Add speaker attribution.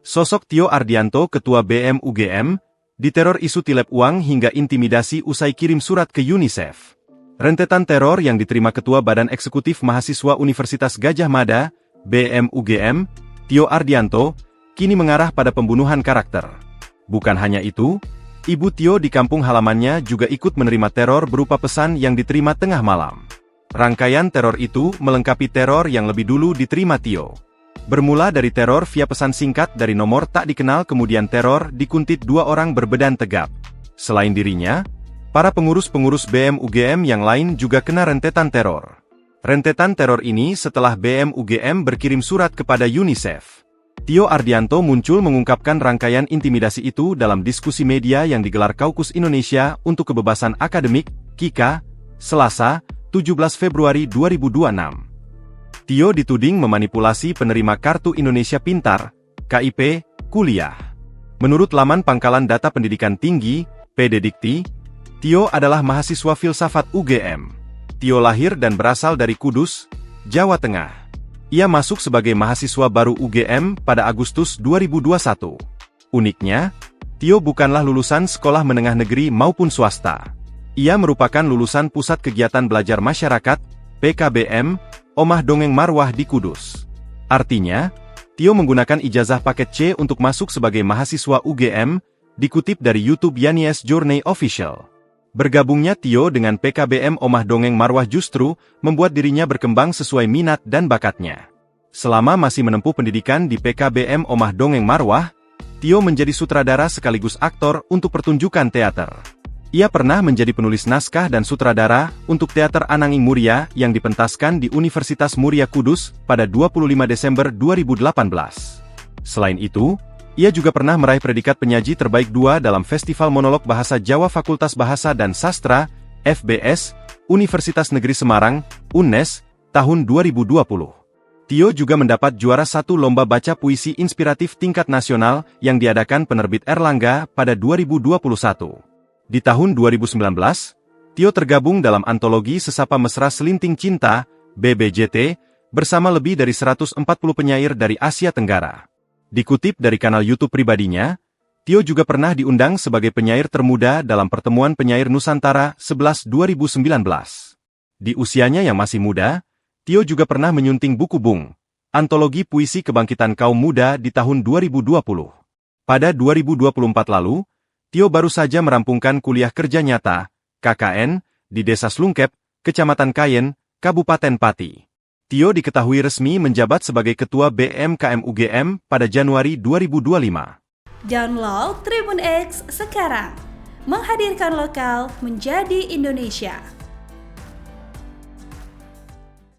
Speaker 1: Sosok Tio Ardianto, Ketua BEM UGM, diteror isu tilep uang hingga intimidasi usai kirim surat ke UNICEF. Rentetan teror yang diterima Ketua Badan Eksekutif Mahasiswa Universitas Gadjah Mada, BEM UGM, Tio Ardianto, kini mengarah pada pembunuhan karakter. Bukan hanya itu, Ibu Tio di kampung halamannya juga ikut menerima teror berupa pesan yang diterima tengah malam. Rangkaian teror itu melengkapi teror yang lebih dulu diterima Tio. Bermula dari teror via pesan singkat dari nomor tak dikenal, kemudian teror dikuntit dua orang berbadan tegap. Selain dirinya, para pengurus-pengurus BEM UGM yang lain juga kena rentetan teror. Rentetan teror ini setelah BEM UGM berkirim surat kepada UNICEF. Tio Ardianto muncul mengungkapkan rangkaian intimidasi itu dalam diskusi media yang digelar Kaukus Indonesia untuk Kebebasan Akademik, KIKA, Selasa, 17 Februari 2026. Tio dituding memanipulasi penerima Kartu Indonesia Pintar, KIP, kuliah. Menurut laman Pangkalan Data Pendidikan Tinggi, PDDikti, Tio adalah mahasiswa filsafat UGM. Tio lahir dan berasal dari Kudus, Jawa Tengah. Ia masuk sebagai mahasiswa baru UGM pada Agustus 2021. Uniknya, Tio bukanlah lulusan sekolah menengah negeri maupun swasta. Ia merupakan lulusan Pusat Kegiatan Belajar Masyarakat, PKBM, Omah Dongeng Marwah di Kudus. Artinya, Tio menggunakan ijazah paket C untuk masuk sebagai mahasiswa UGM, dikutip dari YouTube Yanies Journey Official. Bergabungnya Tio dengan PKBM Omah Dongeng Marwah justru membuat dirinya berkembang sesuai minat dan bakatnya. Selama masih menempuh pendidikan di PKBM Omah Dongeng Marwah, Tio menjadi sutradara sekaligus aktor untuk pertunjukan teater. Ia pernah menjadi penulis naskah dan sutradara untuk teater Ananging Muria yang dipentaskan di Universitas Muria Kudus pada 25 Desember 2018. Selain itu, ia juga pernah meraih predikat penyaji terbaik 2 dalam Festival Monolog Bahasa Jawa Fakultas Bahasa dan Sastra, FBS, Universitas Negeri Semarang, UNES, tahun 2020. Tio juga mendapat juara 1 Lomba Baca Puisi Inspiratif Tingkat Nasional yang diadakan penerbit Erlangga pada 2021. Di tahun 2019, Tio tergabung dalam antologi Sesapa Mesra Selinting Cinta, BBJT, bersama lebih dari 140 penyair dari Asia Tenggara. Dikutip dari kanal YouTube pribadinya, Tio juga pernah diundang sebagai penyair termuda dalam Pertemuan Penyair Nusantara 11 2019. Di usianya yang masih muda, Tio juga pernah menyunting buku Bung, antologi puisi kebangkitan kaum muda di tahun 2020. Pada 2024 lalu, Tio baru saja merampungkan kuliah kerja nyata, KKN, di Desa Slungkep, Kecamatan Kayen, Kabupaten Pati. Tio diketahui resmi menjabat sebagai Ketua BEM-KM UGM pada Januari 2025.
Speaker 2: Download Tribun X sekarang, menghadirkan lokal menjadi Indonesia.